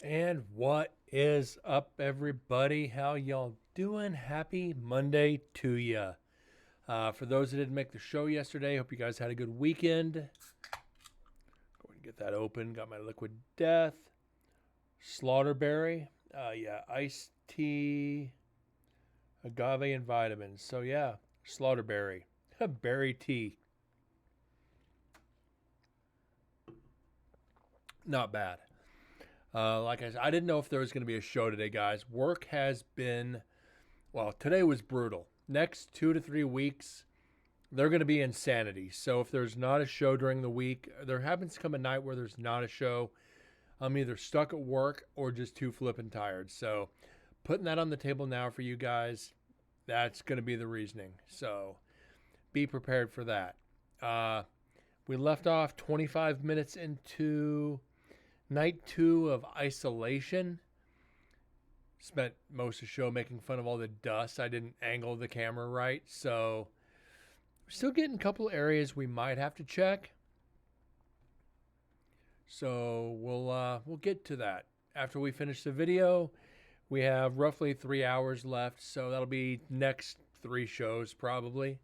And what is up, everybody? How y'all doing? Happy Monday to ya. For those that didn't make the show yesterday, hope you guys had a good weekend. Go ahead and get that open. Got my Liquid Death, Slaughterberry, iced tea, agave, and vitamins. So yeah, Slaughterberry, berry tea. Not bad. Like I said, I didn't know if there was going to be a show today, guys. Work has been, well, today was brutal. Next 2 to 3 weeks, they're going to be insanity. So if there's not a show during the week, there happens to come a night where there's not a show. I'm either stuck at work or just too flippin' tired. So putting that on the table now for you guys, that's going to be the reasoning. So be prepared for that. We left off 25 minutes into night 2 of isolation. Spent most of the show making fun of all the dust. I didn't angle the camera right, so we're still getting a couple areas we might have to check. So we'll get to that after we finish the video. We have roughly 3 hours left, so that'll be next 3 shows probably.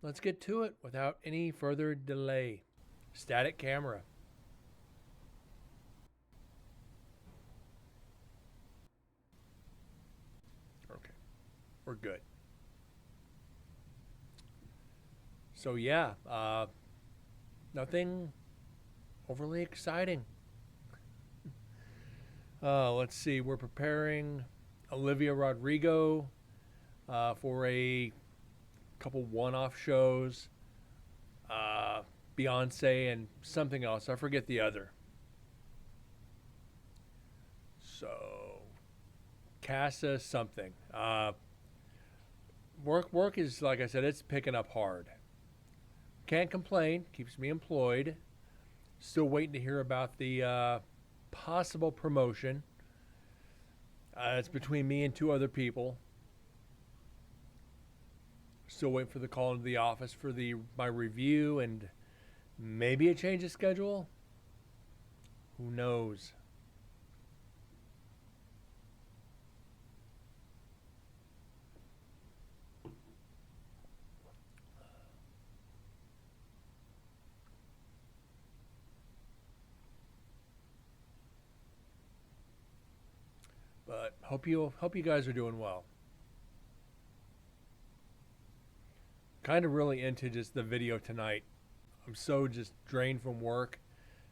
Let's get to it without any further delay. Static camera. Okay, we're good. So yeah, nothing overly exciting. Let's see. We're preparing Olivia Rodrigo for a couple one-off shows. Beyonce and something else. I forget the other. So Casa something. Work is, like I said, it's picking up hard. Can't complain. Keeps me employed. Still waiting to hear about the possible promotion. It's between me and 2 other people. Still waiting for the call into the office for my review and maybe a change of schedule. Who knows? But hope you guys are doing well. Kind of really into just the video tonight. I'm so just drained from work,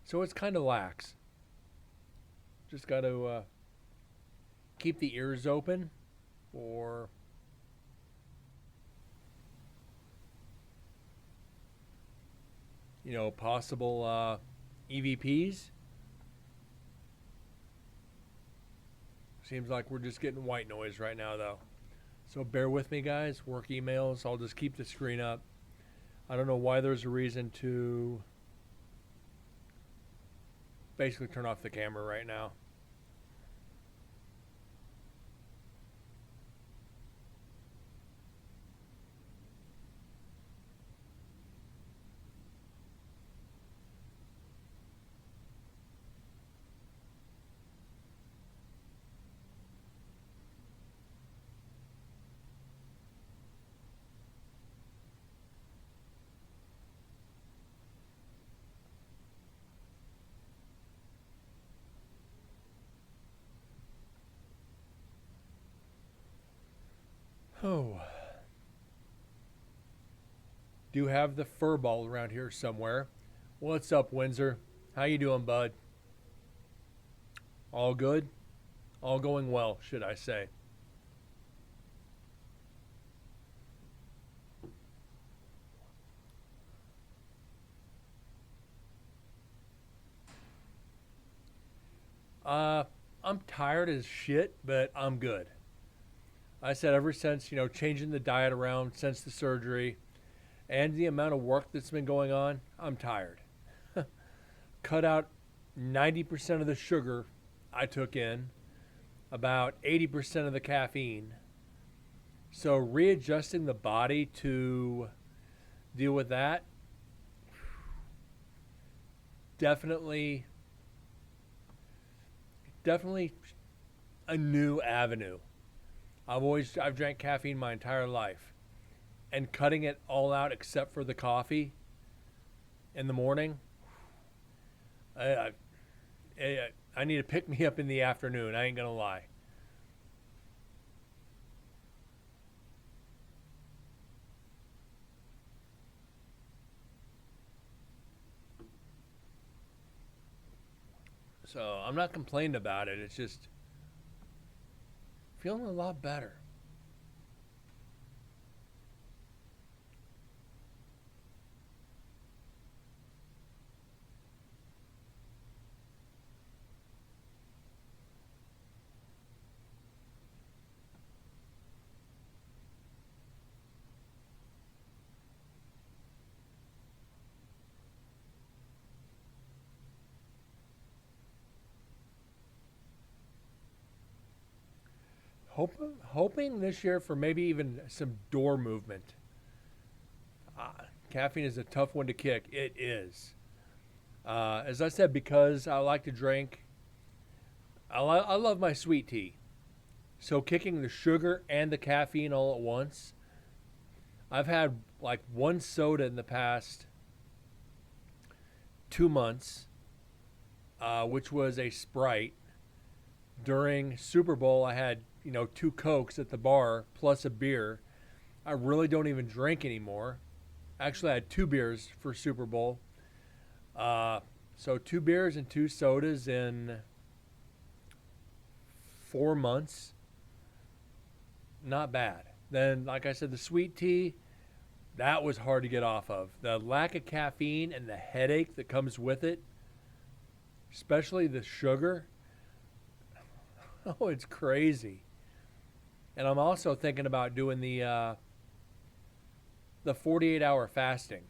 so it's kind of lax. Just got to keep the ears open for possible EVPs. Seems like we're just getting white noise right now, though. So bear with me, guys. Work emails. I'll just keep the screen up. I don't know why there's a reason to basically turn off the camera right now. Oh. Do have the fur ball around here somewhere. What's up, Windsor? How you doing, bud? All good? All going well, should I say. Uh, I'm tired as shit, but I'm good. I said ever since, changing the diet around since the surgery and the amount of work that's been going on, I'm tired. Cut out 90% of the sugar I took in, about 80% of the caffeine. So readjusting the body to deal with that definitely definitely a new avenue. I've drank caffeine my entire life, and cutting it all out except for the coffee in the morning, I I need to pick me up in the afternoon. I ain't gonna lie. So I'm not complaining about it. It's just feeling a lot better. Hoping this year for maybe even some door movement. Uh, Caffeine is a tough one to kick. It is. As I said, because I like to drink, I love my sweet tea. So kicking the sugar and the caffeine all at once, I've had like one soda in the past 2 months, which was a Sprite. During Super Bowl, I had two Cokes at the bar plus a beer. I really don't even drink anymore. Actually, I had two beers for Super Bowl. Uh, so two beers and two sodas in 4 months. Not bad. Then, like I said, the sweet tea, that was hard to get off of. The lack of caffeine and the headache that comes with it, especially the sugar. Oh, it's crazy. And I'm also thinking about doing the 48-hour fasting.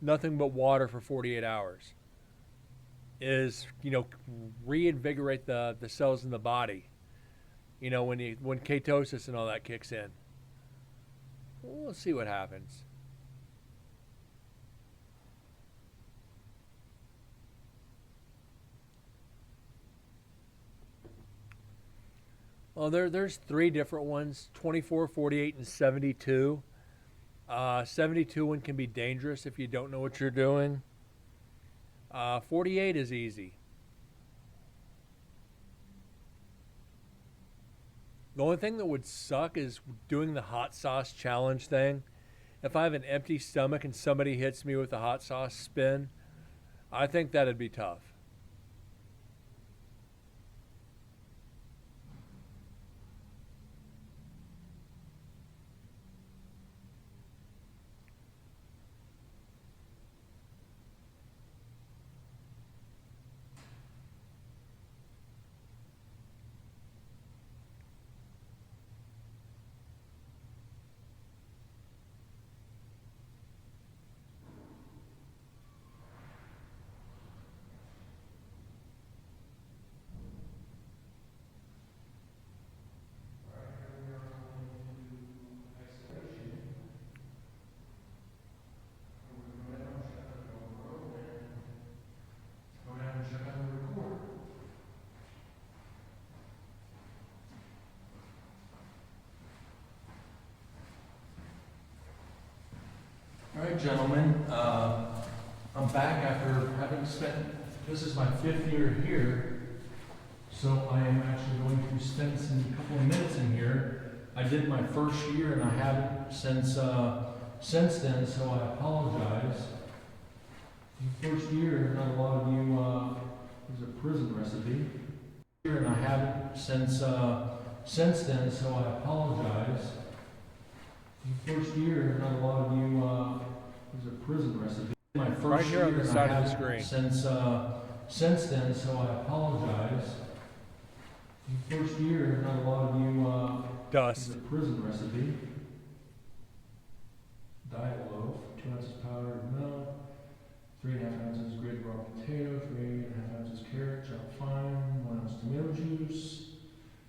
Nothing but water for 48 hours is reinvigorate the cells in the body. When ketosis and all that kicks in. We'll see what happens. Well, there's three different ones: 24, 48, and 72. 72 one can be dangerous if you don't know what you're doing. 48 is easy. The only thing that would suck is doing the hot sauce challenge thing. If I have an empty stomach and somebody hits me with a hot sauce spin, I think that'd be tough. All right, gentlemen. I'm back after having spent, this is my 5th year here, so I am actually going to spend some couple of minutes in here. I did my first year and I haven't since then, so I apologize. The first year, not a lot of you, is a prison recipe. And I haven't since then, so I apologize. The first year, not a lot of you, is a prison recipe. My first right here on the side of the screen. Since then, so I apologize. The first year, not a lot of you, dust. Is a prison recipe. Diet loaf, 2 ounces powdered milk, 3.5 ounces grated raw potato, 3.5 ounces carrot chopped fine, 1 ounce tomato juice,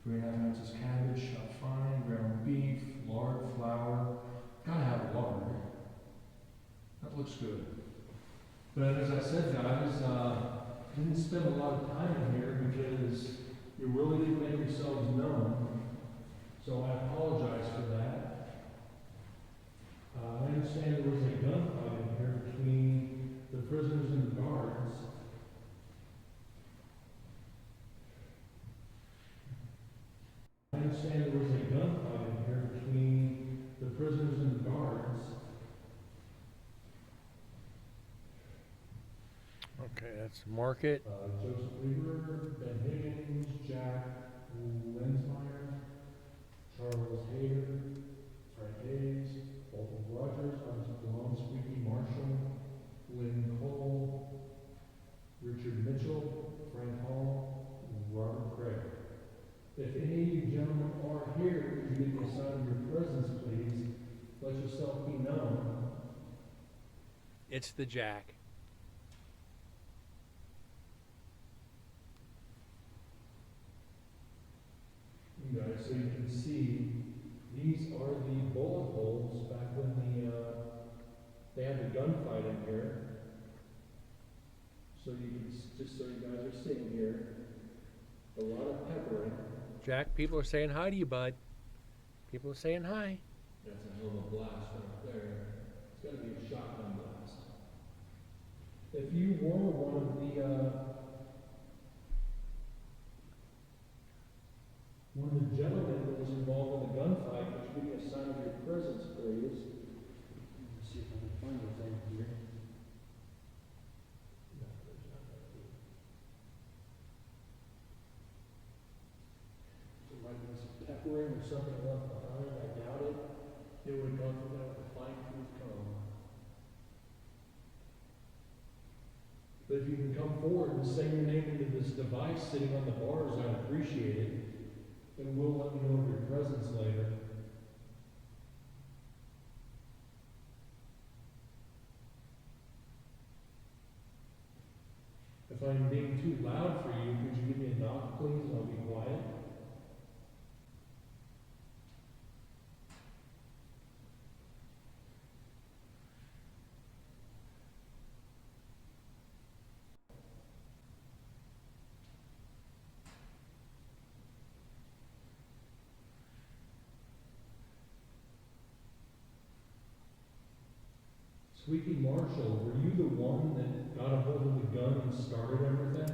3.5 ounces cabbage chopped fine, ground beef, lard, flour. Gotta have lard. That looks good. But as I said, guys, didn't spend a lot of time in here because You really didn't make yourselves known, so I apologize for that. I understand there was a gunfight in here between the prisoners and the guards. I understand there was a gunfight in here between the prisoners and the guards. Okay, that's Market. Joseph Lieber, Ben Higgins, Jack Lensmeyer, Charles Hayter, Frank Hayes, Walter Rogers, Isaac Malone, Squeaky Marshall, Lynn Cole, Richard Mitchell, Frank Hall, Robert Craig. If any of you gentlemen are here, could you give me a sign of your presence, please? Let yourself be known. It's the Jack. You guys, so you can see, these are the bullet holes back when they had the gunfight in here. So you can, just so you guys are seeing here, a lot of peppering. Jack, people are saying hi to you, bud. People are saying hi. That's a hell of a blast right there. It's got to be a shotgun blast. If you were one of the gentlemen that was involved in the gunfight, would you give me a sign of your presence, please? Let's see if I can find those in here. No, there's not that good. There might be some peppering or something left behind. I doubt it. It would have gone through that with a fine-tooth comb. But if you can come forward and say your name into this device sitting on the bars, I'd appreciate it. And we'll let you know of your presence later. If I'm being too loud for you, could you give me a knock, please, and I'll be quiet? Squeaky Marshall, were you the one that got a hold of the gun and started everything?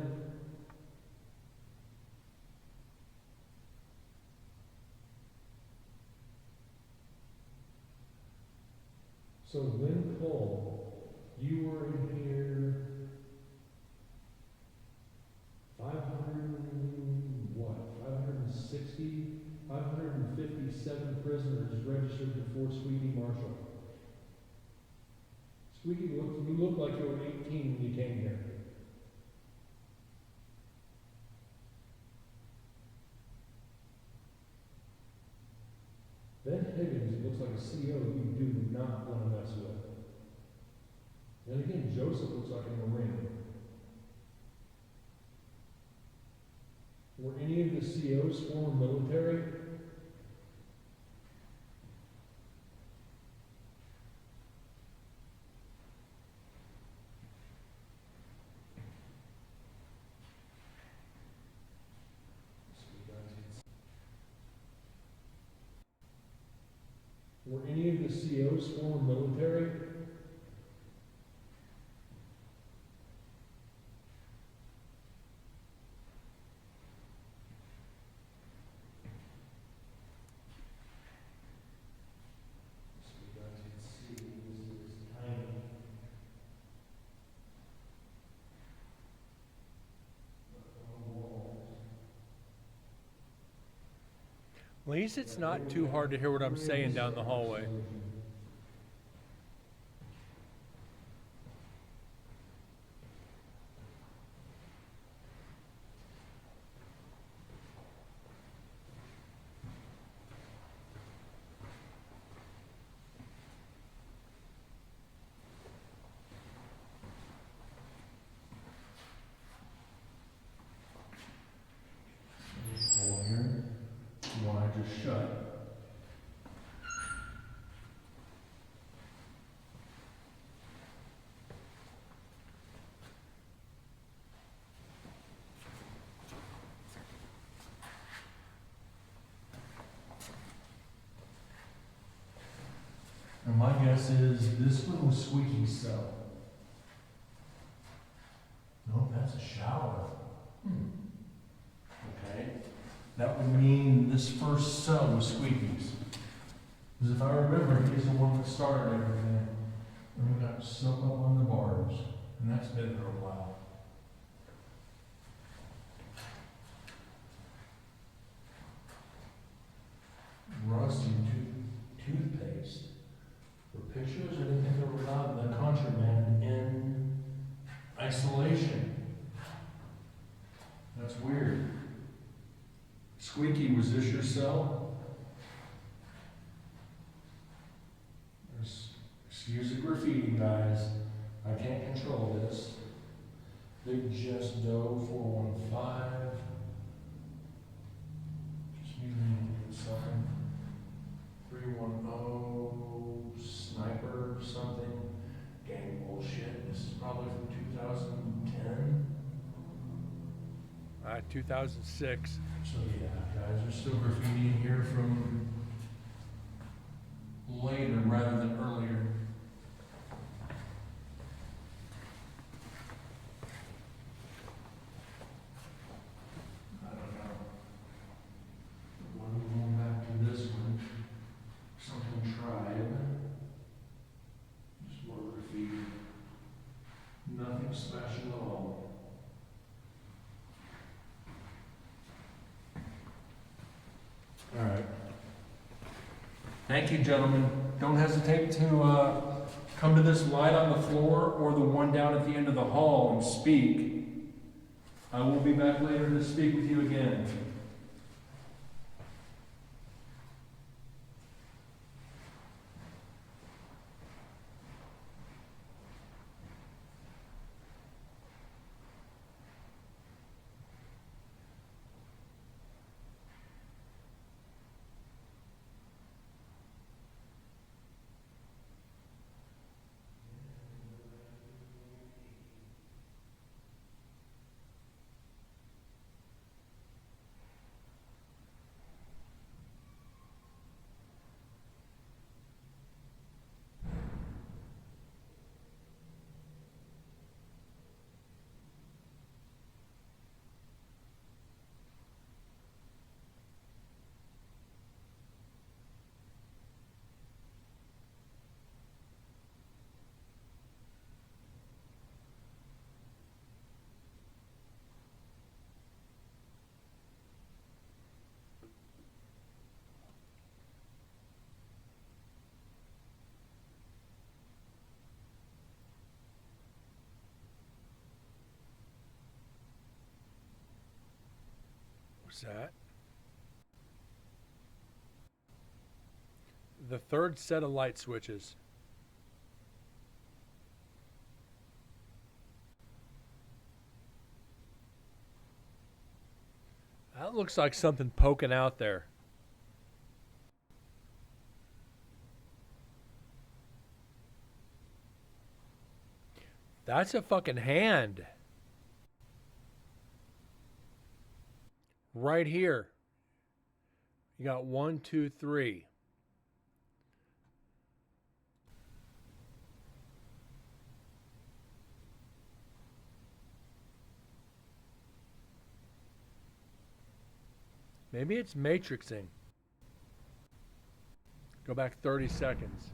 So Lynn Cole, you were in here 557 prisoners registered before Squeaky Marshall. Squeaky, you look like you were 18 when you came here. Ben Higgins looks like a CO you do not want to mess with. Then again, Joseph looks like a Marine. Were any of the COs former military? Were any of the COs former military? So you guys can see this is tiny. At least it's not too hard to hear what I'm saying down the hallway. Hold here. You want to just shut. guess is this one was Squeaky's cell. No, that's a shower. Okay. That would mean this first cell was Squeaky's. Because if I remember, he's the one that started everything. And we got soap up on the bars. And that's been there a while. Rusty toothpaste. For pictures, I didn't think they were allowed the contraband in isolation. That's weird. Squeaky, was this your cell? Excuse the graffiti, guys. I can't control this. Big Jess Doe 415. Just need a second. 310 Sniper something. Gang bullshit. This is probably from 2010. 2006. So yeah, guys, there's still graffiti in here from later rather than earlier. I don't know. One going back to this one. Something Tribe. Just more graffiti. Nothing special at all. All right. Thank you, gentlemen. Don't hesitate to come to this light on the floor or the one down at the end of the hall and speak. I will be back later to speak with you again. What's that? The third set of light switches. That looks like something poking out there. That's a fucking hand. Right here. You got 1, 2, 3. Maybe it's matrixing. Go back 30 seconds.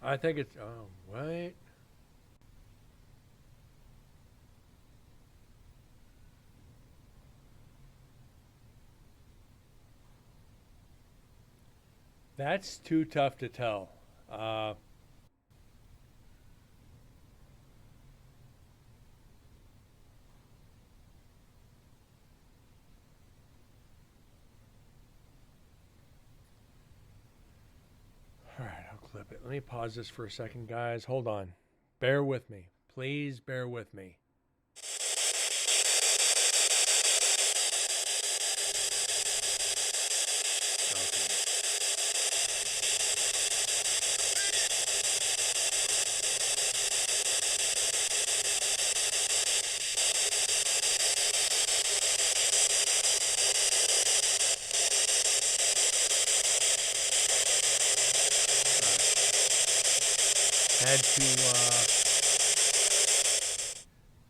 I think it's, oh, wait. That's too tough to tell. All right, I'll clip it. Let me pause this for a second, guys. Hold on. Bear with me. Please bear with me.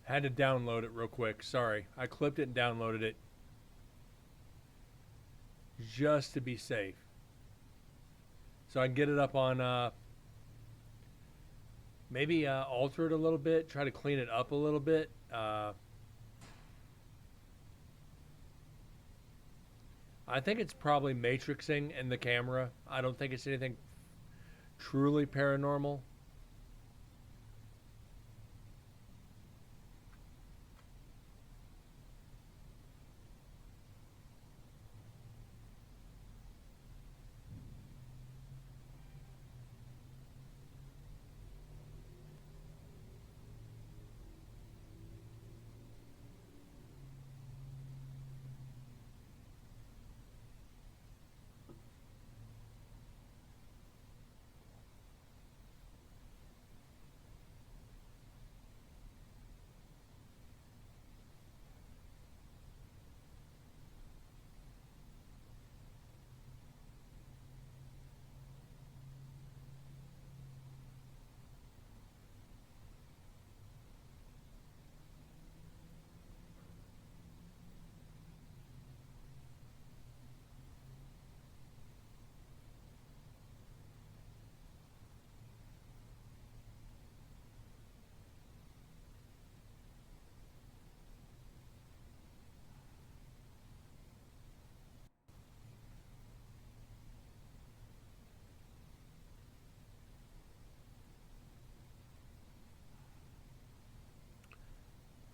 Had to download it real quick. Sorry, I clipped it and downloaded it just to be safe, so I can get it up on maybe alter it a little bit, try to clean it up a little bit. I think it's probably matrixing in the camera. I don't think it's anything truly paranormal.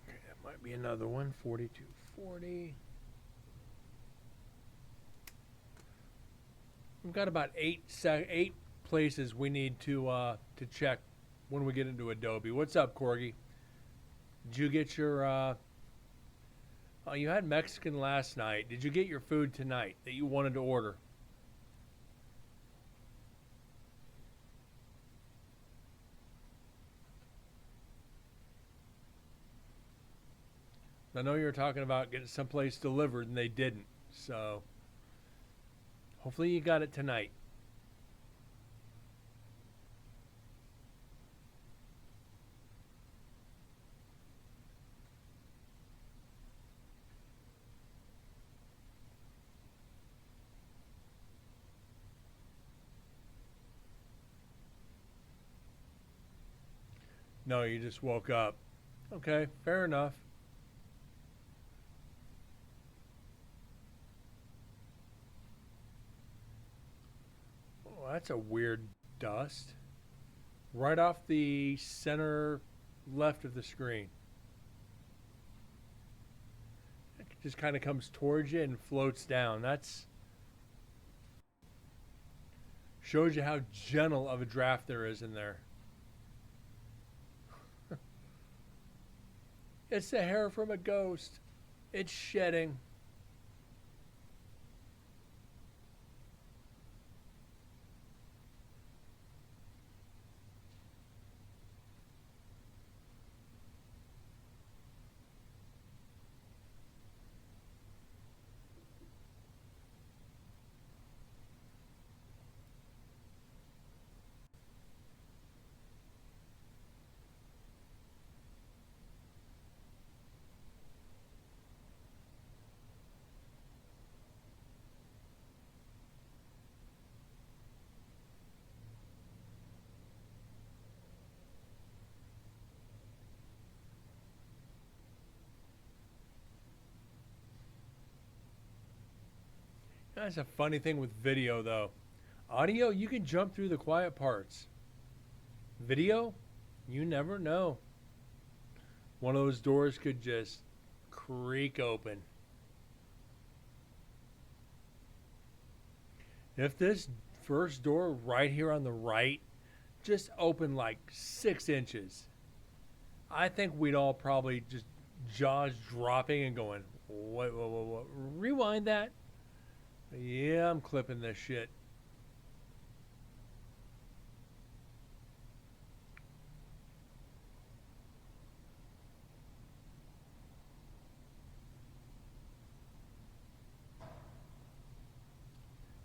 Okay, that might be another one. 4240. We've got about eight places we need to check when we get into Adobe. What's up, Corgi? Did you get your? Oh, you had Mexican last night. Did you get your food tonight that you wanted to order? I know you were talking about getting someplace delivered, and they didn't. So hopefully you got it tonight. No, you just woke up. Okay, fair enough. Oh, that's a weird dust. Right off the center left of the screen. It just kind of comes towards you and floats down. That's shows you how gentle of a draft there is in there. It's the hair from a ghost. It's shedding. That's a funny thing with video, though. Audio, you can jump through the quiet parts. Video, you never know. One of those doors could just creak open. If this first door right here on the right just opened like 6 inches, I think we'd all probably just jaws dropping and going, what? Rewind that. Yeah, I'm clipping this shit.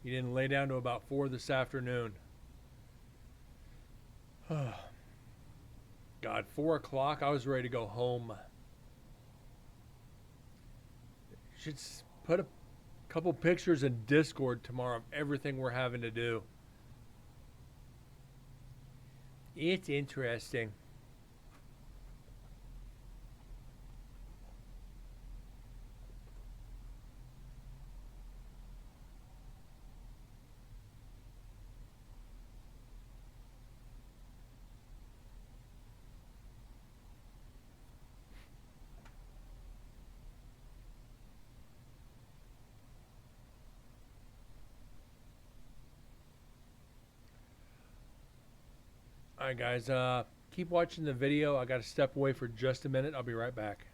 You didn't lay down to about 4 this afternoon. God, 4 o'clock. I was ready to go home. Should put a couple pictures in Discord tomorrow of everything we're having to do. It's interesting. All right, guys. Keep watching the video. I got to step away for just a minute. I'll be right back.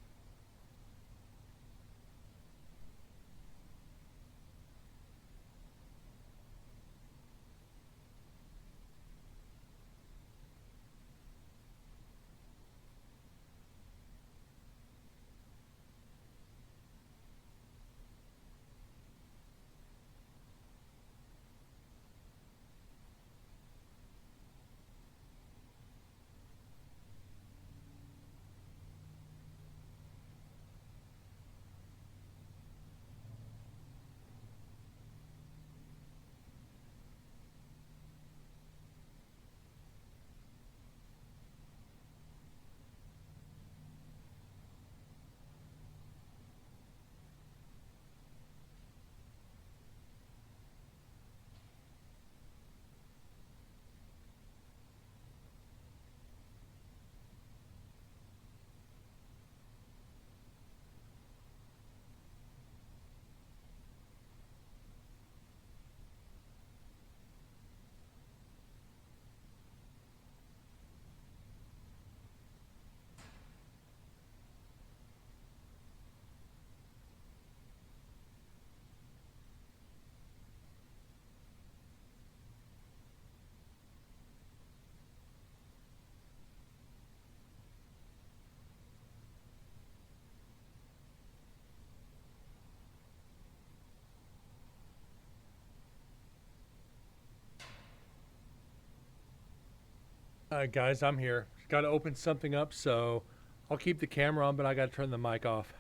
All right, guys. I'm here. Got to open something up, so I'll keep the camera on, but I got to turn the mic off.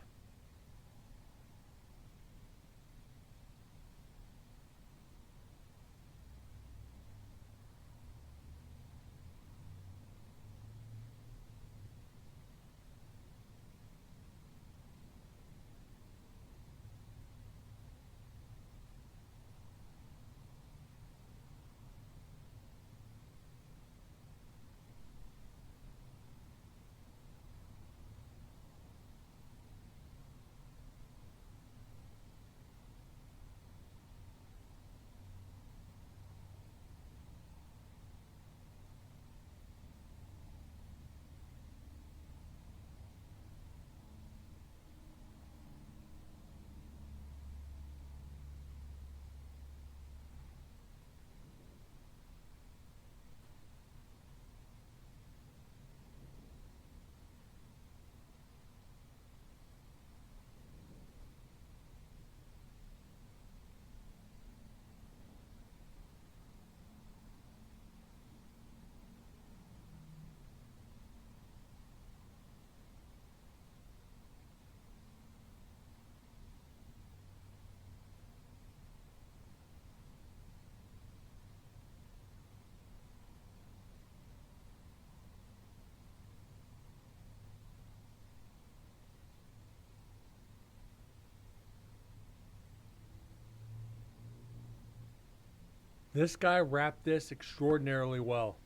This guy wrapped this extraordinarily well.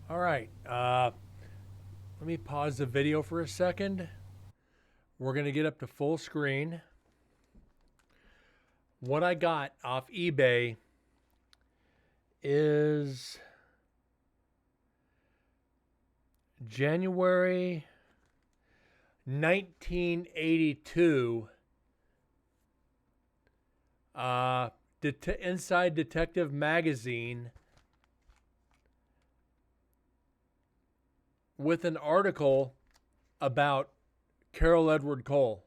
All right. Let me pause the video for a second. We're going to get up to full screen. What I got off eBay is January 1982 Inside Detective Magazine with an article about Carol Edward Cole.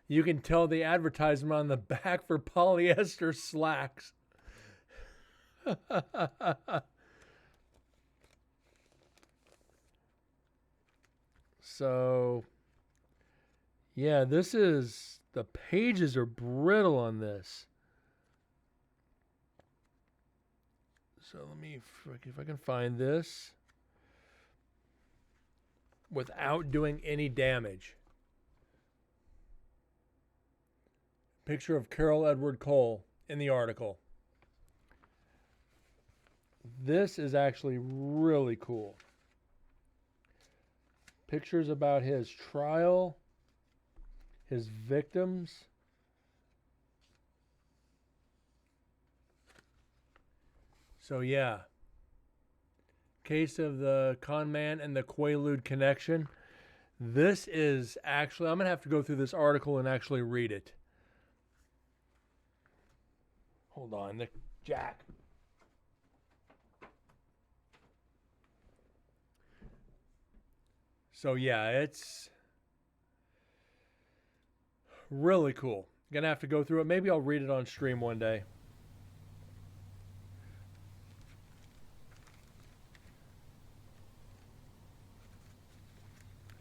You can tell the advertisement on the back for polyester slacks. So, yeah, the pages are brittle on this. So let me, if I can find this without doing any damage. Picture of Carol Edward Cole in the article. This is actually really cool. Pictures about his trial, his victims. So yeah, case of the con man and the Quaalude connection. This is actually, I'm going to have to go through this article and actually read it. Hold on, Jack. So yeah, it's really cool. Gonna have to go through it. Maybe I'll read it on stream one day.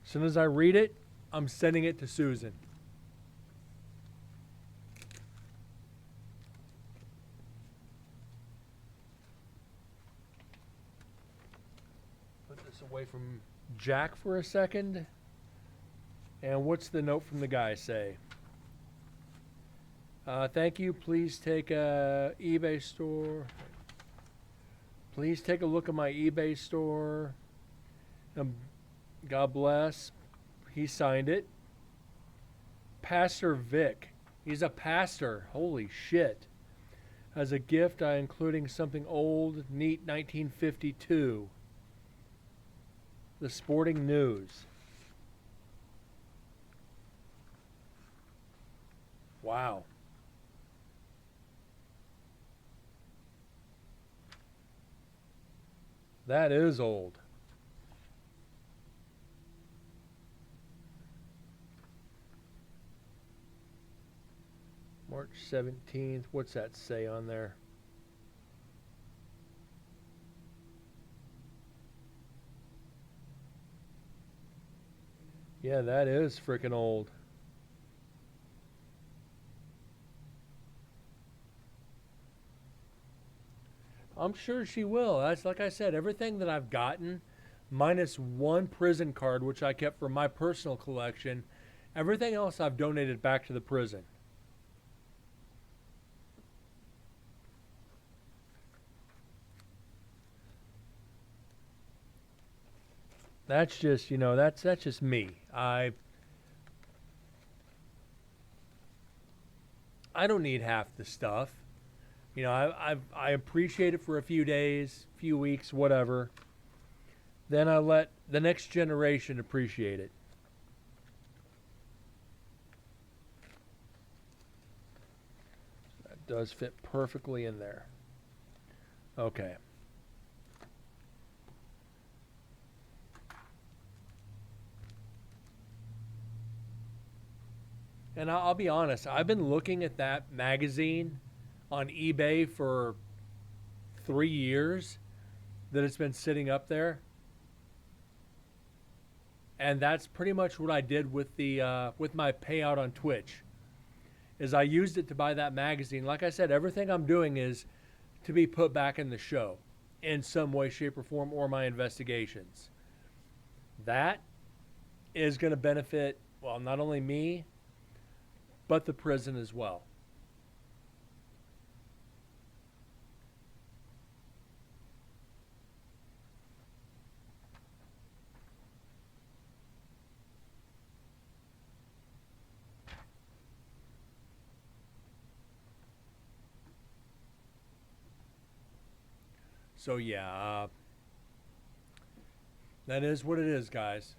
As soon as I read it, I'm sending it to Susan. Put this away from Jack for a second. And what's the note from the guy say? Thank you. Please take a eBay store. Please take a look at my eBay store. God bless. He signed it. Pastor Vic. He's a pastor. Holy shit. As a gift, including something old, neat 1952. The Sporting News. Wow. That is old. March 17th. What's that say on there? Yeah, that is freaking old. I'm sure she will. That's like I said, everything that I've gotten, minus one prison card, which I kept for my personal collection, everything else I've donated back to the prison. That's just, that's just me. I don't need half the stuff. I appreciate it for a few days, few weeks, whatever. Then I let the next generation appreciate it. That does fit perfectly in there. Okay. And I'll be honest, I've been looking at that magazine on eBay for 3 years that it's been sitting up there. And that's pretty much what I did with with my payout on Twitch. Is I used it to buy that magazine. Like I said, everything I'm doing is to be put back in the show in some way, shape, or form, or my investigations. That is going to benefit, well, not only me, but the prison as well. So yeah, that is what it is, guys.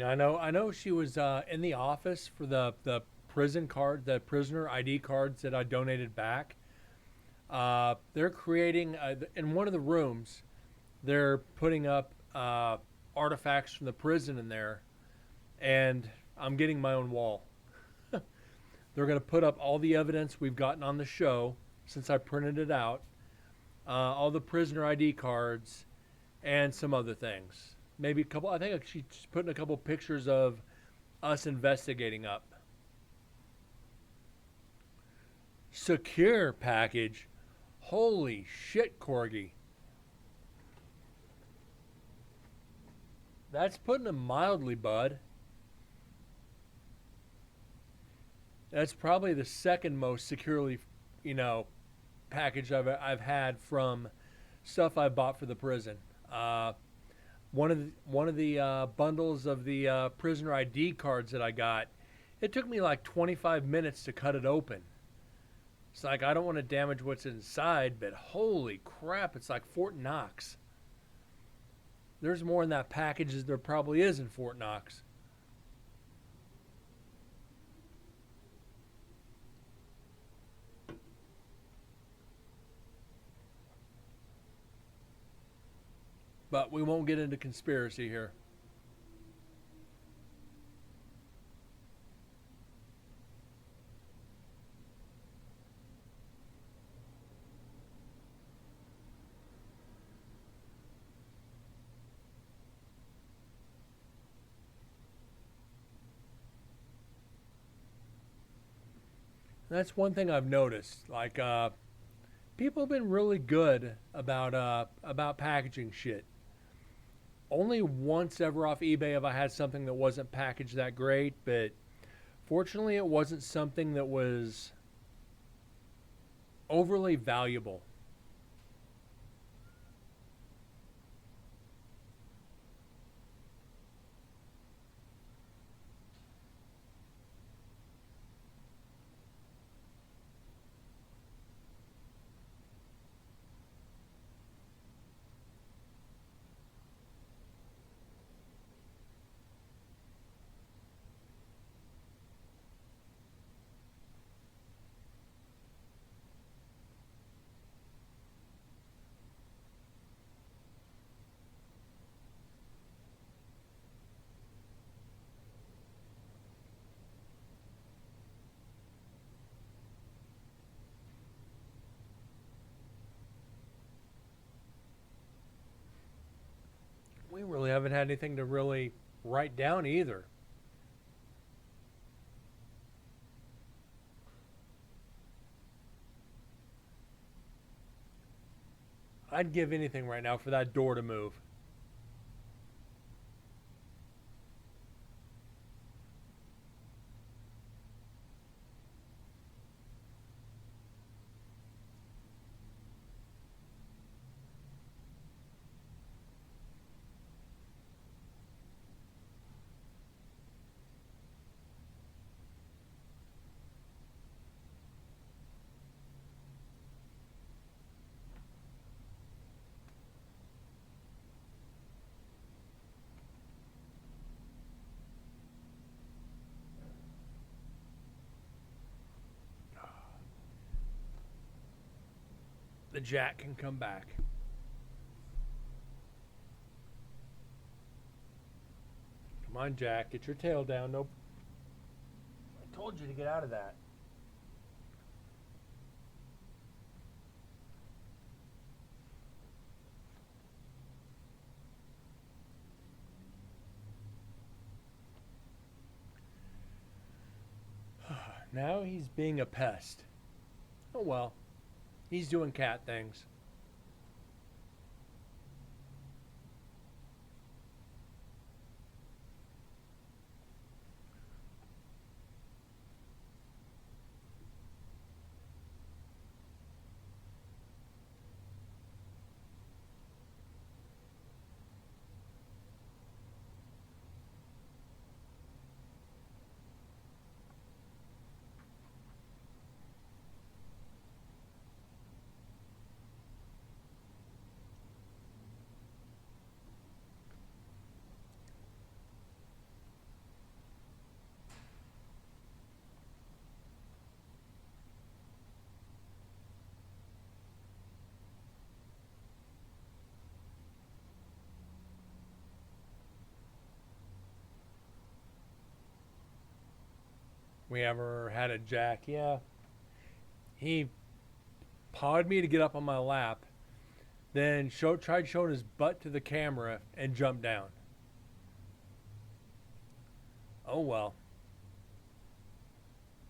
Yeah, I know she was in the office for the prison card, the prisoner ID cards that I donated back. They're creating in one of the rooms. They're putting up artifacts from the prison in there, and I'm getting my own wall. They're going to put up all the evidence we've gotten on the show since I printed it out, all the prisoner ID cards, and some other things. Maybe a couple. I think she's putting a couple pictures of us investigating up. Secure package. Holy shit, Corgi. That's putting it mildly, bud. That's probably the second most securely, you know, package I've had from stuff I bought for the prison. One of the bundles of the prisoner ID cards that I got, it took me like 25 minutes to cut it open. It's like I don't want to damage what's inside, but holy crap, it's like Fort Knox. There's more in that package as there probably is in Fort Knox. But we won't get into conspiracy here. That's one thing I've noticed. Like, people have been really good about packaging shit. Only once ever off eBay have I had something that wasn't packaged that great, but fortunately, it wasn't something that was overly valuable. We really haven't had anything to really write down either. I'd give anything right now for that door to move. The jack can come back. Come on, Jack, get your tail down. Nope. I told you to get out of that. Now he's being a pest. Oh well. He's doing cat things. We ever had a jack. Yeah. He pawed me to get up on my lap, then tried showing his butt to the camera and jumped down. Oh well.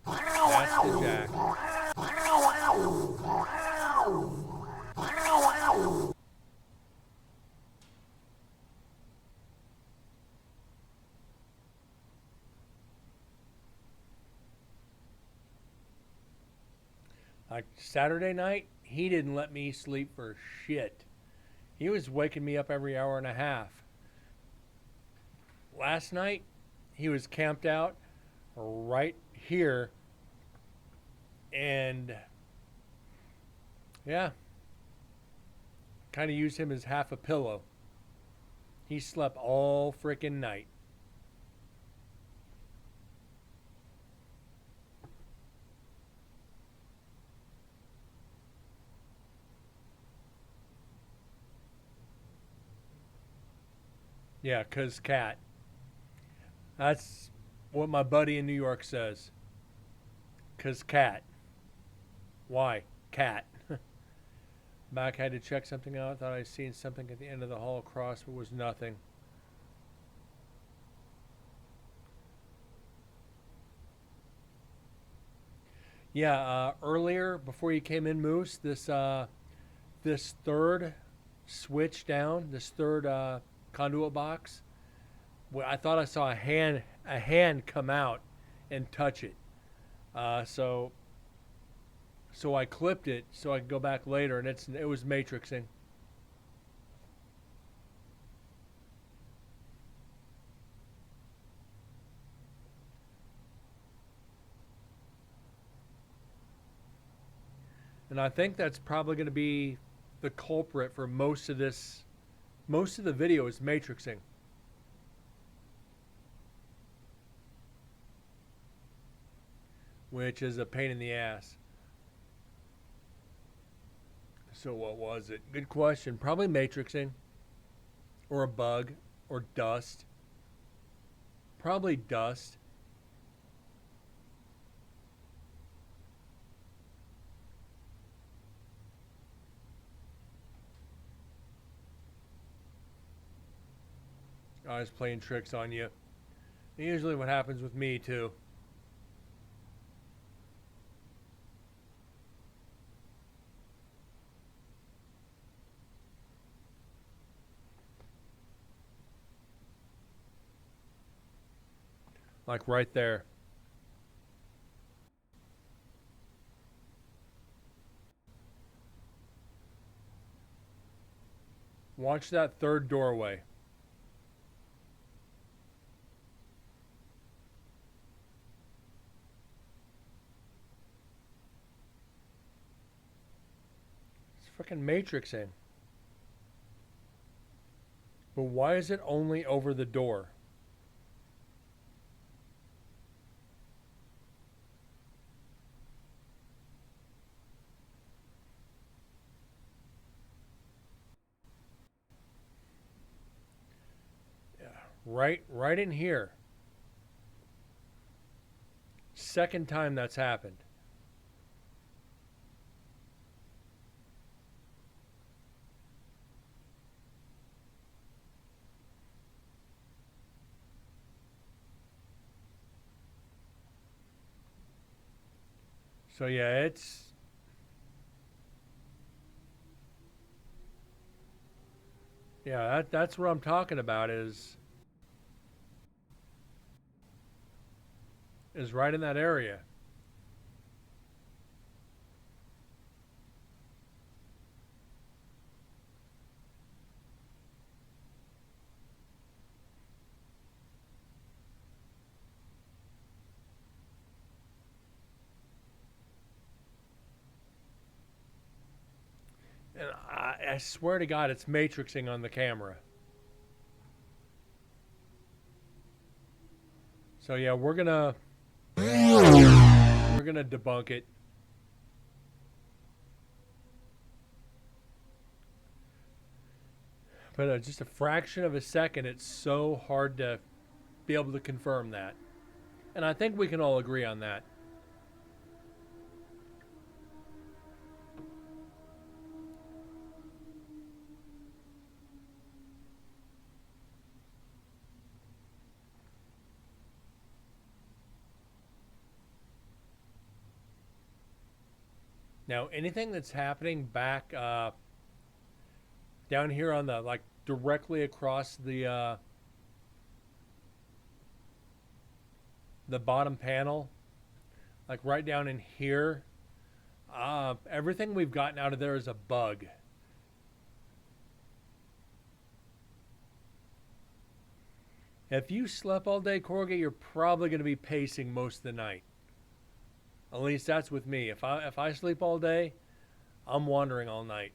That's the jack. Like Saturday night, he didn't let me sleep for shit. He was waking me up every hour and a half. Last night, he was camped out right here. And yeah, kind of used him as half a pillow. He slept all freaking night. Yeah, 'cause cat. That's what my buddy in New York says. 'Cause cat. Why? Cat. Back had to check something out. Thought I'd seen something at the end of the hall across, but was nothing. Yeah, earlier before you came in, Moose, this third switch down, this third conduit box, I thought I saw a hand come out and touch it. So I clipped it so I could go back later, and it was matrixing. And I think that's probably going to be the culprit for most of this. Most of the video is matrixing. Which is a pain in the ass. So what was it? Good question. Probably matrixing. Or a bug. Or dust. Probably dust. I was playing tricks on you. Usually what happens with me too. Like right there. Watch that third doorway. It's freaking matrixing. But why is it only over the door? Yeah, right in here. Second time that's happened. So yeah, that's what I'm talking about is right in that area. And I swear to God, it's matrixing on the camera. So yeah, we're gonna debunk it. But just a fraction of a second, it's so hard to be able to confirm that. And I think we can all agree on that. Now, anything that's happening back down here on the, like, directly across the bottom panel, like right down in here, everything we've gotten out of there is a bug. If you slept all day, Corgi, you're probably going to be pacing most of the night. At least that's with me. If I sleep all day, I'm wandering all night.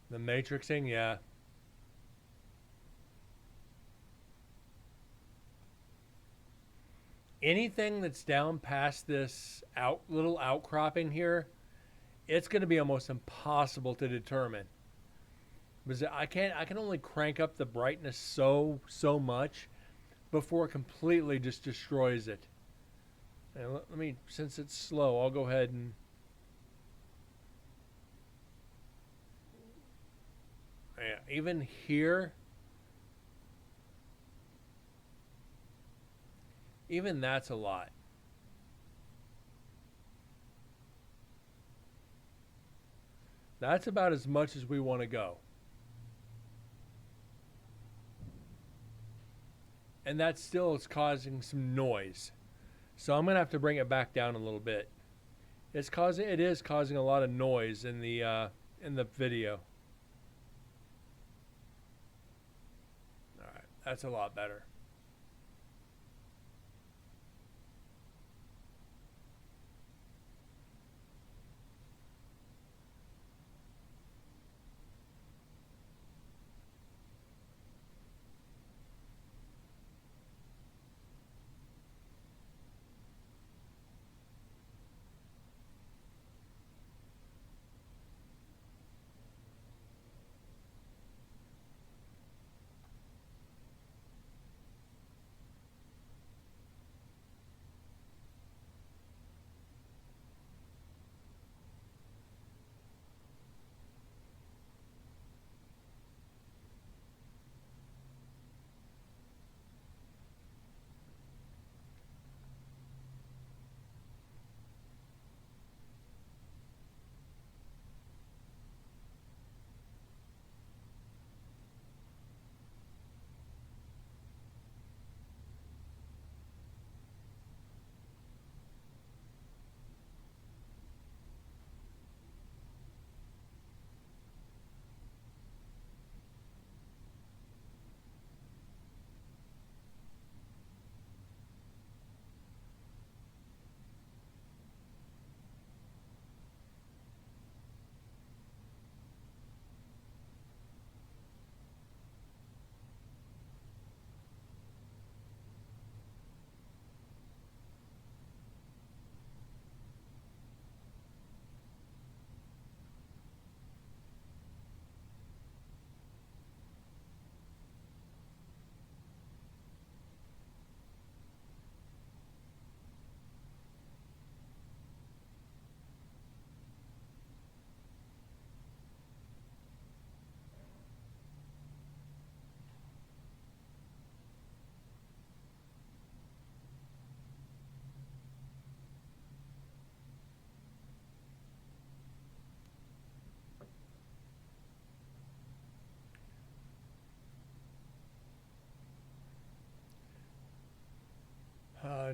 The matrixing, yeah. Anything that's down past this little outcropping here, it's going to be almost impossible to determine. Because I can only crank up the brightness so much before it completely just destroys it. And let me, since it's slow, I'll go ahead and, yeah, even here, even that's a lot. That's about as much as we want to go. And that still is causing some noise. So I'm gonna have to bring it back down a little bit. It is causing a lot of noise in the video. All right, that's a lot better.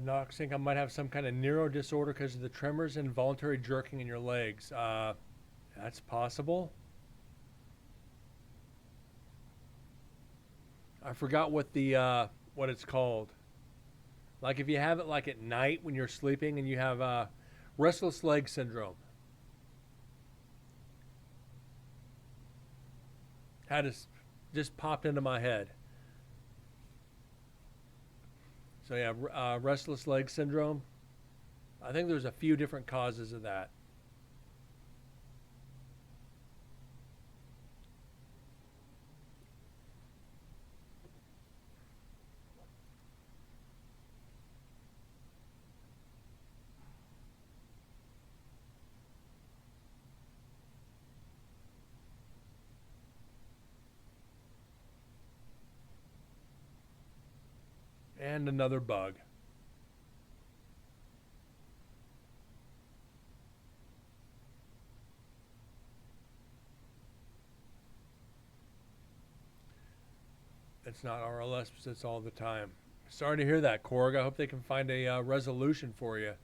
Knox think I might have some kind of neuro disorder because of the tremors and involuntary jerking in your legs. That's possible. I forgot what it's called. Like if you have it like at night when you're sleeping and you have restless leg syndrome. Had it just popped into my head. So yeah, restless leg syndrome. I think there's a few different causes of that. And another bug. It's not RLS, but it's all the time. Sorry to hear that, Korg. I hope they can find a resolution for you.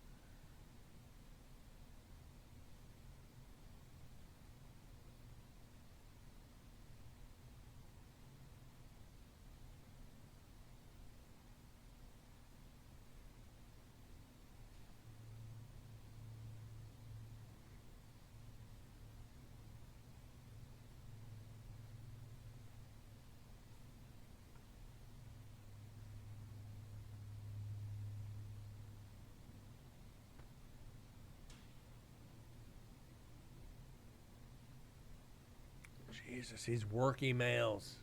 Jesus, these work emails.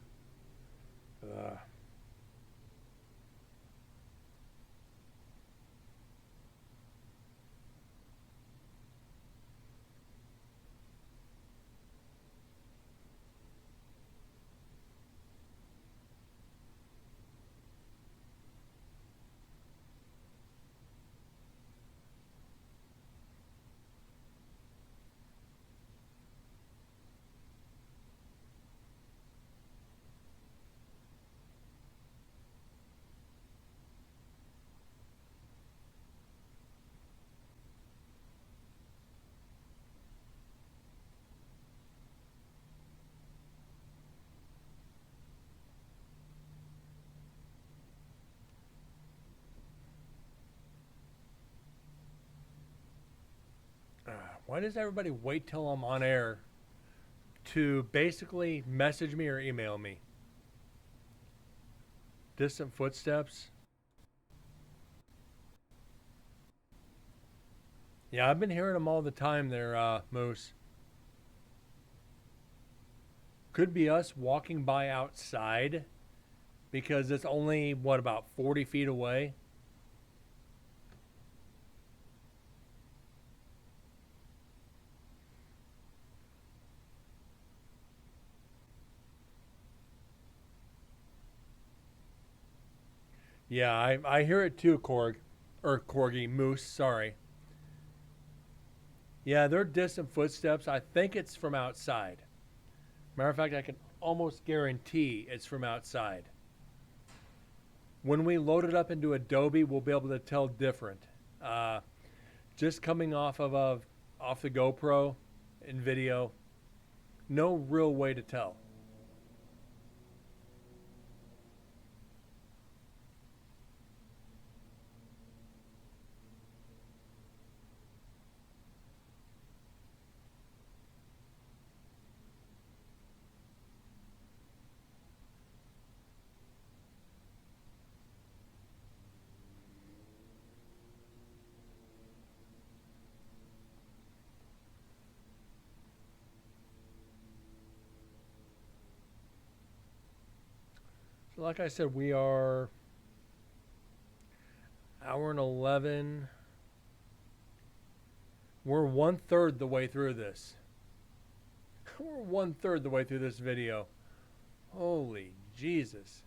Ugh. Why does everybody wait till I'm on air to basically message me or email me? Distant footsteps. Yeah, I've been hearing them all the time there, Moose. Could be us walking by outside because it's only, what, about 40 feet away? Yeah, I hear it too, Korg. Or Corgi, Moose, sorry. Yeah, they're distant footsteps. I think it's from outside. Matter of fact, I can almost guarantee it's from outside. When we load it up into Adobe, we'll be able to tell different. Uh, just coming off the GoPro in video, no real way to tell. So, like I said, we are hour and 11. We're one third the way through this. We're one third the way through this video. Holy Jesus.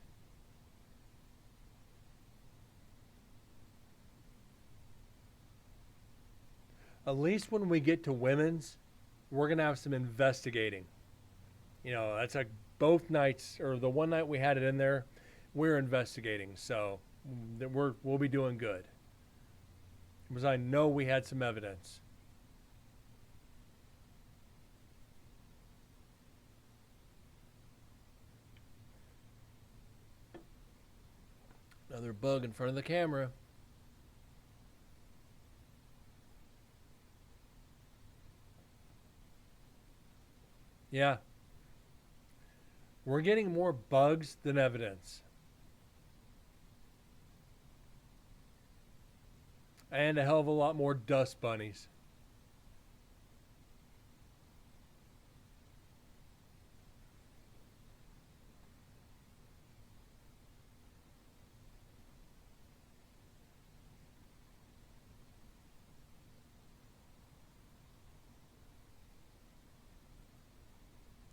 At least when we get to women's, we're going to have some investigating. You know, that's like both nights, or the one night we had it in there, we're investigating. So we'll be doing good. because I know we had some evidence. Another bug in front of the camera. Yeah. We're getting more bugs than evidence. And a hell of a lot more dust bunnies.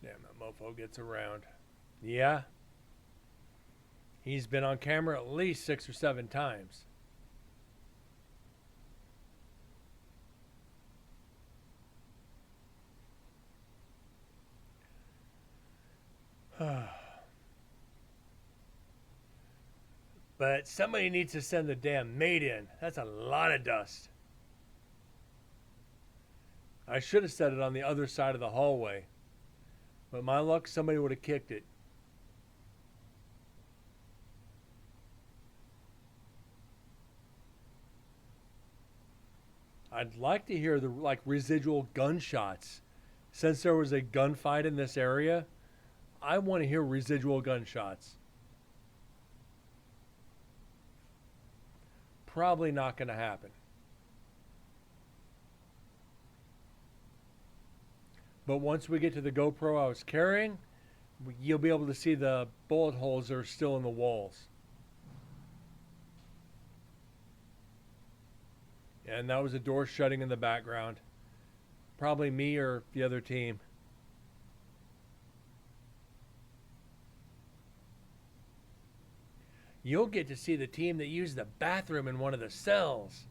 Damn, that mofo gets around. Yeah. He's been on camera at least 6 or 7 times. But somebody needs to send the damn maid in. That's a lot of dust. I should have set it on the other side of the hallway. But my luck, somebody would have kicked it. I'd like to hear the residual gunshots. Since there was a gunfight in this area, I want to hear residual gunshots. Probably not going to happen. But once we get to the GoPro I was carrying, you'll be able to see the bullet holes that are still in the walls. And that was a door shutting in the background. Probably me or the other team. You'll get to see the team that used the bathroom in one of the cells.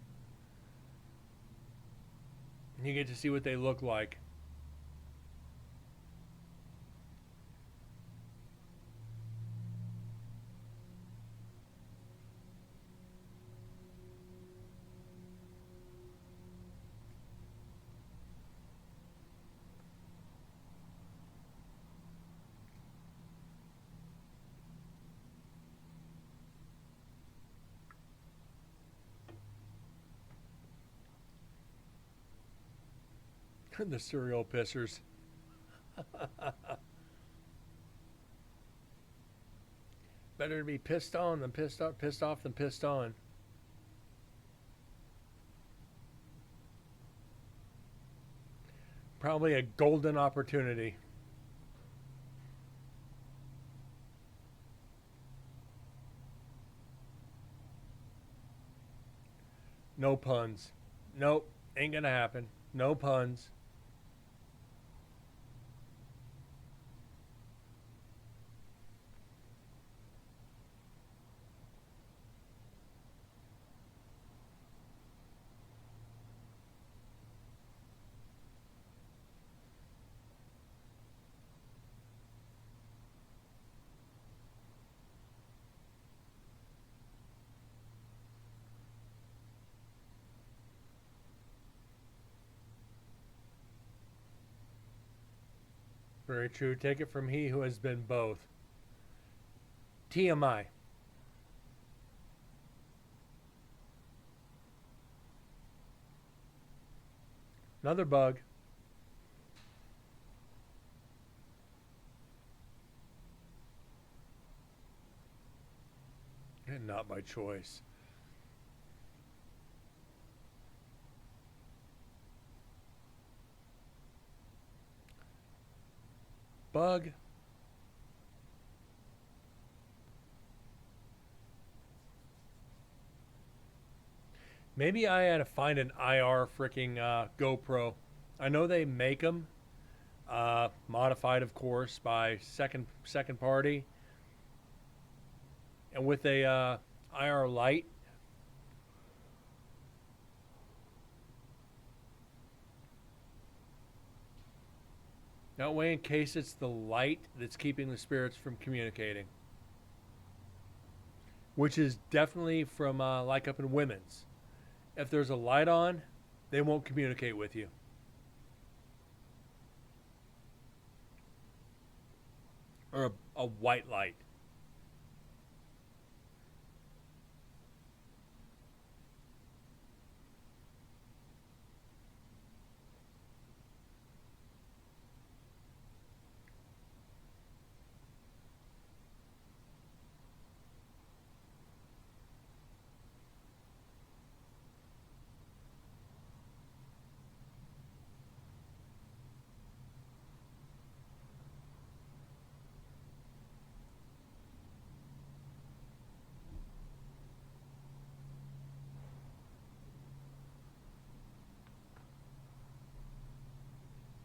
And you get to see what they look like. The serial pissers. Better to be pissed on than pissed off than pissed on. Probably a golden opportunity. No puns. Nope, ain't gonna happen. No puns. Very true. Take it from he who has been both. TMI. Another bug. And not by choice. Bug. Maybe I had to find an IR freaking GoPro. I know they make them, modified, of course, by second party, and with a IR light. That way, in case it's the light that's keeping the spirits from communicating, which is definitely from like up in women's. If there's a light on, they won't communicate with you. Or a white light.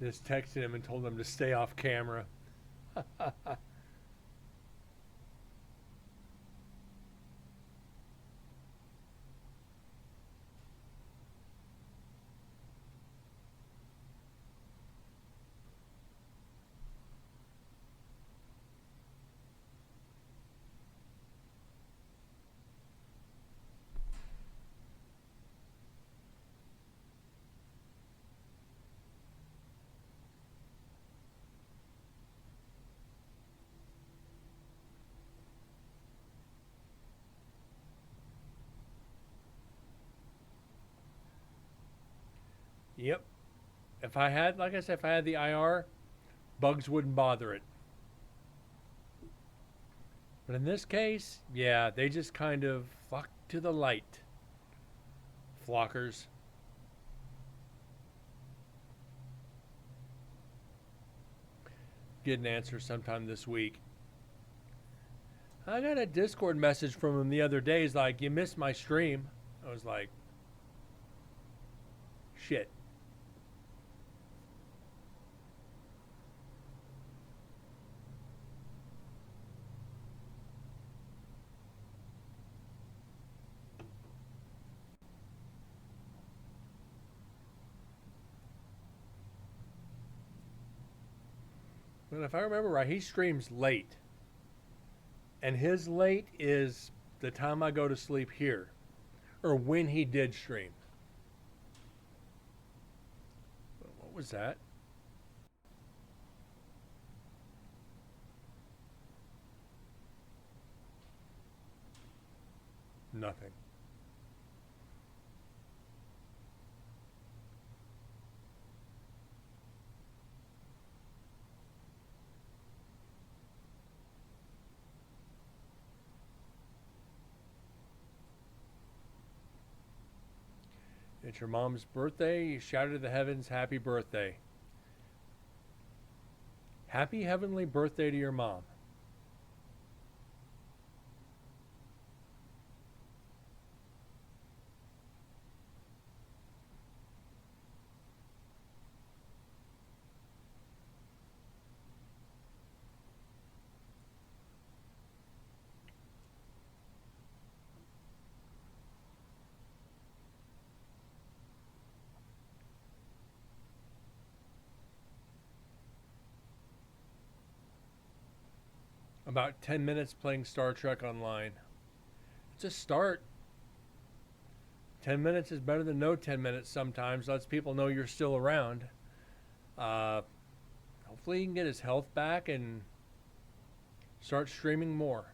Just texted him and told him to stay off camera. Yep. If I had, like I said, if I had the IR, bugs wouldn't bother it. But in this case, yeah, they just kind of flock to the light. Flockers. Get an answer sometime this week. I got a Discord message from him the other day. He's like, "You missed my stream." I was like, "Shit." But if I remember right, he streams late. And his late is the time I go to sleep here. Or when he did stream. What was that? Nothing. It's your mom's birthday. You shouted to the heavens, happy birthday. Happy heavenly birthday to your mom. About 10 minutes playing Star Trek Online. It's a start. 10 minutes is better than no 10 minutes sometimes. Lets people know you're still around. Uh, Hopefully, he can get his health back and start streaming more.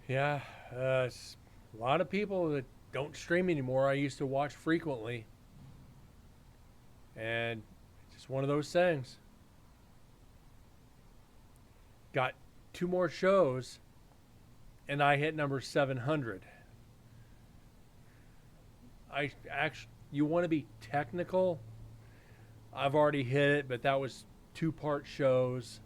Yeah, it's a lot of people that don't stream anymore. I used to watch frequently, and it's just one of those things. Got two more shows, and I hit number 700. I actually, you want to be technical? I've already hit it, but that was two-part shows.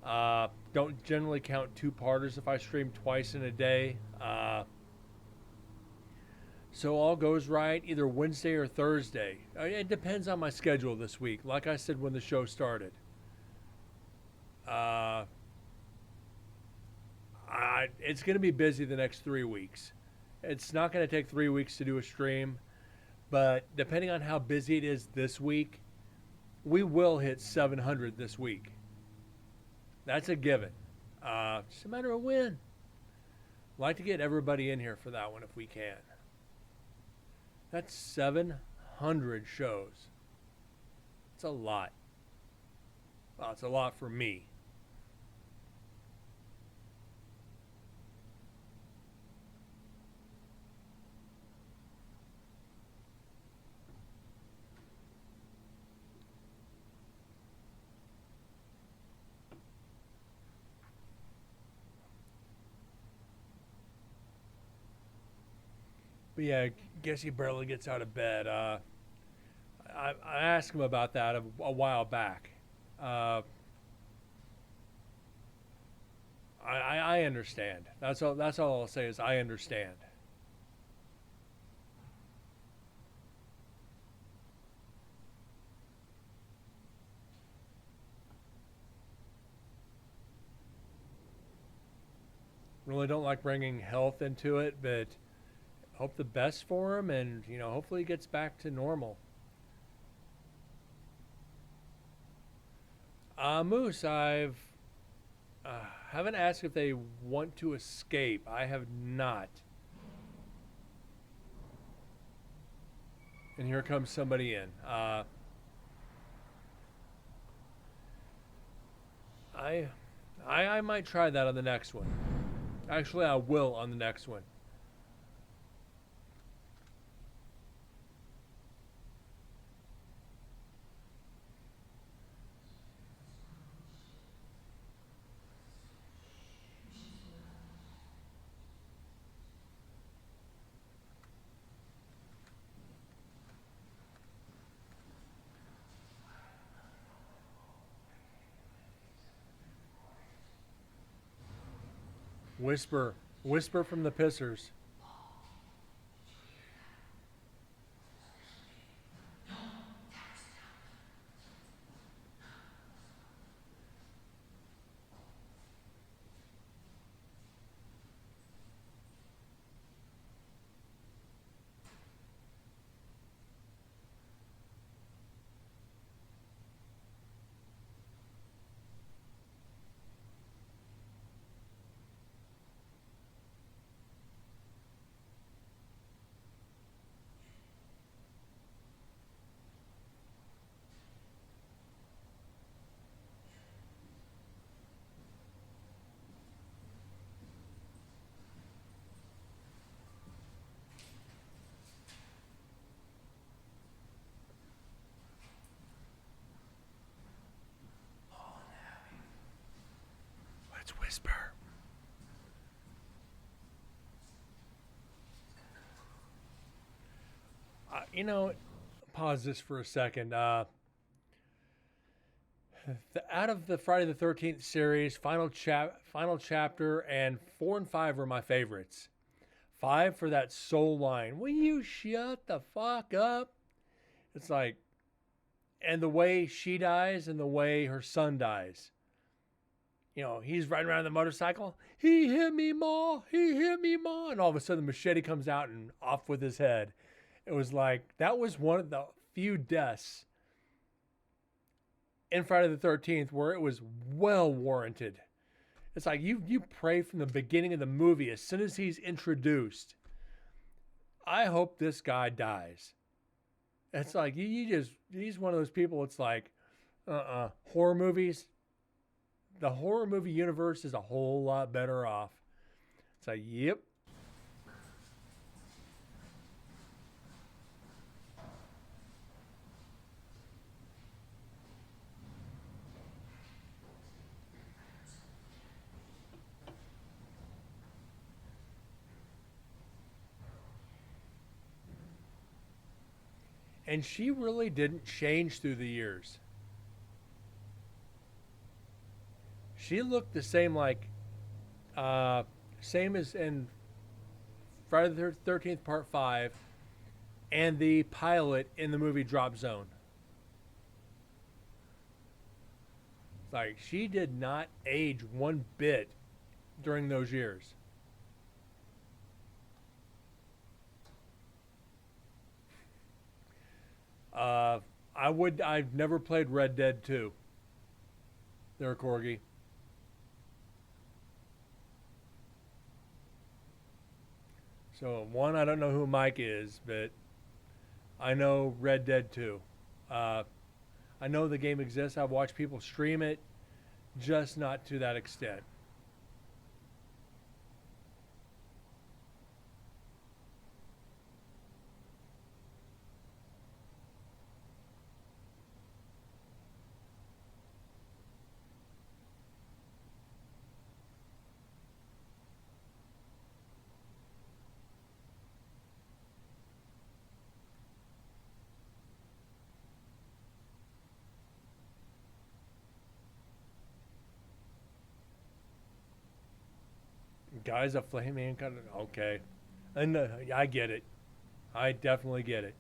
Don't generally count two-parters if I stream twice in a day. So all goes right either Wednesday or Thursday. It depends on my schedule this week. Like I said when the show started, uh, it's going to be busy the next 3 weeks. It's not going to take 3 weeks to do a stream, but depending on how busy it is this week, we will hit 700 this week. That's a given. Just a matter of when. I'd like to get everybody in here for that one if we can. That's 700 shows. It's a lot. Well, it's a lot for me. But yeah, I guess he barely gets out of bed. I asked him about that a while back. Uh, I understand. That's all. That's all I'll say is I understand. Really don't like bringing health into it, but hope the best for him, and hopefully he gets back to normal. Moose, I've haven't asked if they want to escape. I have not. And here comes somebody in. I, I might try that on the next one. Actually, I will on the next one. Whisper, whisper from the pissers. Let's whisper. You know, pause this for a second. Out of the Friday the 13th series, final chapter, and 4 and 5 are my favorites. 5 for that soul line. Will you shut the fuck up? It's like, and the way she dies and the way her son dies. He's riding around the motorcycle. He hit me, ma. He hit me, ma. And all of a sudden, the machete comes out and off with his head. It was like, that was one of the few deaths in Friday the 13th where it was well warranted. It's like you pray from the beginning of the movie, as soon as he's introduced, I hope this guy dies. It's like he's one of those people. It's like, horror movies. The horror movie universe is a whole lot better off. It's like, yep. And she really didn't change through the years. She looked the same, like uh, same as in Friday the 13th Part 5 and the pilot in the movie Drop Zone. Like, she did not age one bit during those years. Uh, I've never played Red Dead 2. There, Corgi. So, one, I don't know who Mike is, but I know Red Dead 2. Uh, I know the game exists. I've watched people stream it, just not to that extent. Guys, a flaming kind of okay, and I get it. I definitely get it.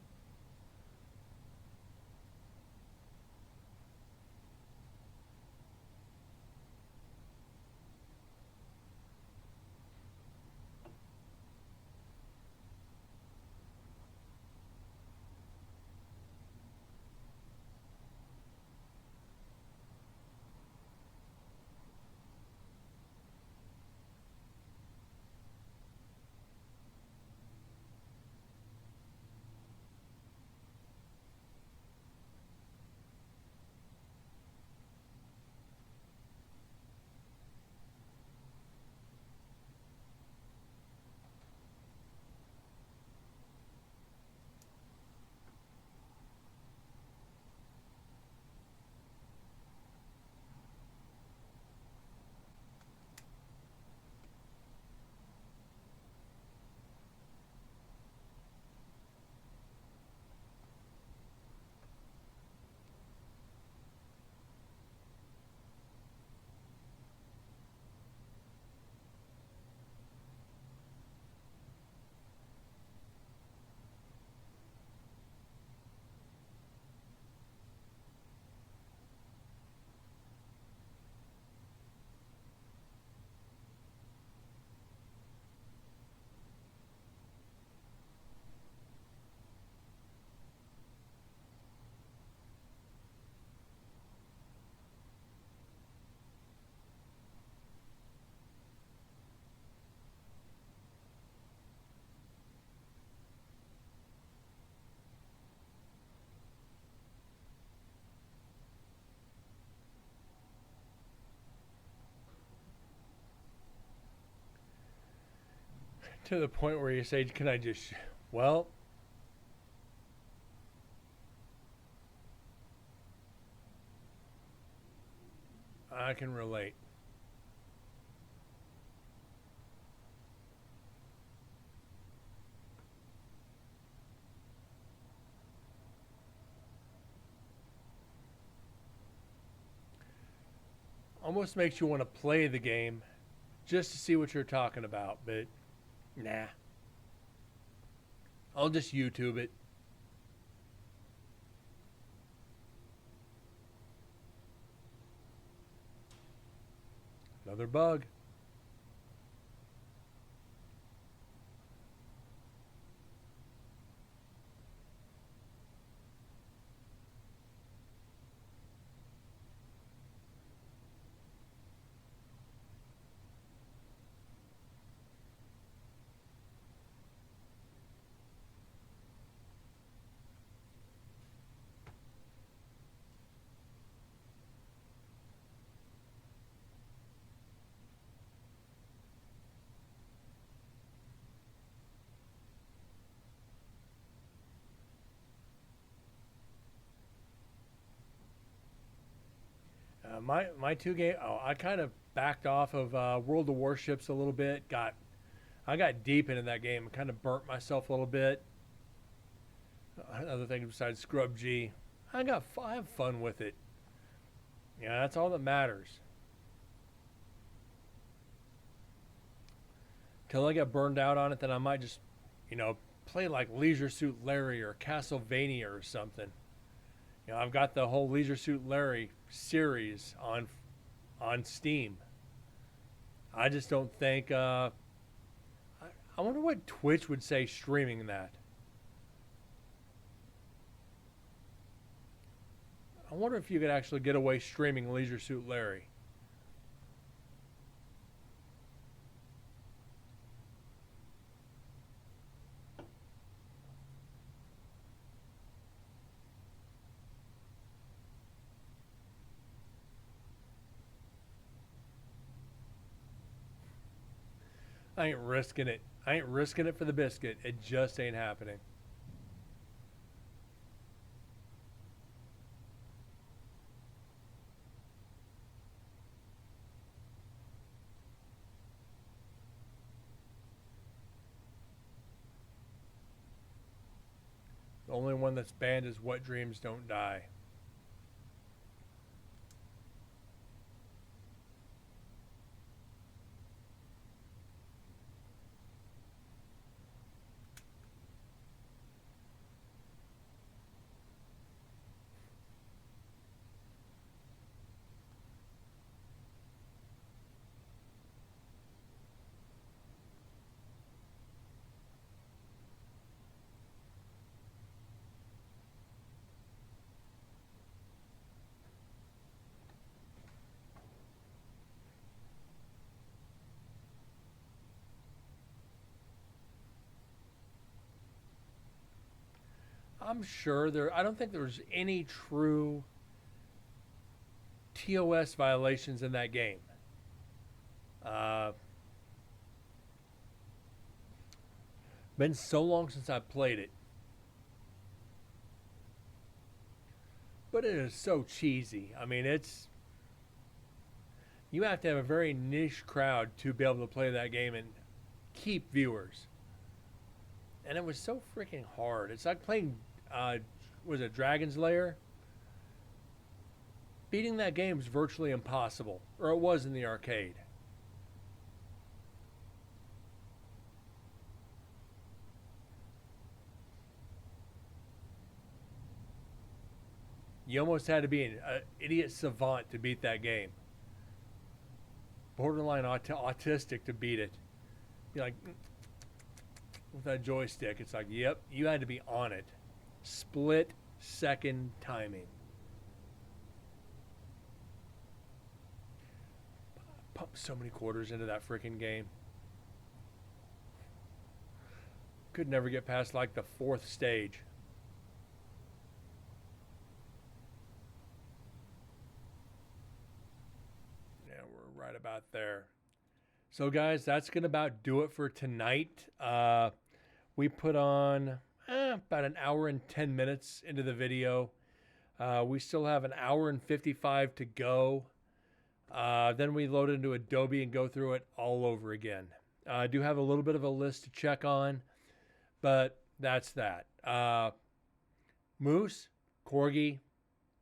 To the point where you say, "Can I just?" Well, I can relate. Almost makes you want to play the game just to see what you're talking about, but nah. I'll just YouTube it. Another bug. My two game. Oh, I kind of backed off of World of Warships a little bit. I got deep into that game and kind of burnt myself a little bit. Another thing besides Scrub G, I have fun with it. Yeah, that's all that matters. till I get burned out on it. Then I might just, you know, play like Leisure Suit Larry or Castlevania or something. You know, I've got the whole Leisure Suit Larry series on Steam. I just don't think. I wonder what Twitch would say streaming that. I wonder if you could actually get away streaming Leisure Suit Larry. I ain't risking it. I ain't risking it for the biscuit. It just ain't happening. The only one that's banned is What Dreams Don't Die. I'm sure there. I don't think there's any true TOS violations in that game. Uh, been so long since I played it, but it is so cheesy. I mean, it's you have to have a very niche crowd to be able to play that game and keep viewers. And it was so freaking hard. It's like playing, was it Dragon's Lair? Beating that game is virtually impossible, or it was in the arcade. You almost had to be an idiot savant to beat that game. Borderline autistic to beat it. Be like, with that joystick, it's like, yep, you had to be on it. Split second timing. Pumped so many quarters into that freaking game. Could never get past like the fourth stage. Yeah, we're right about there. So, guys, that's going to about do it for tonight. We put on about an hour and 10 minutes into the video. We still have an hour and 55 to go. Then we load into Adobe and go through it all over again. I do have a little bit of a list to check on, but that's that. Moose, Corgi,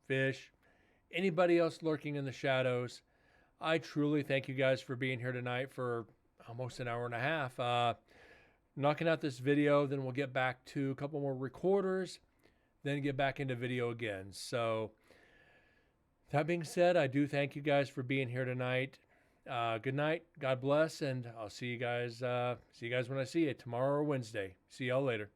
Fish, anybody else lurking in the shadows, I truly thank you guys for being here tonight for almost an hour and a half. Knocking out this video, then we'll get back to a couple more recorders, then get back into video again. So that being said, I do thank you guys for being here tonight. Good night, God bless, and I'll see you guys when I see you tomorrow or Wednesday. See y'all later.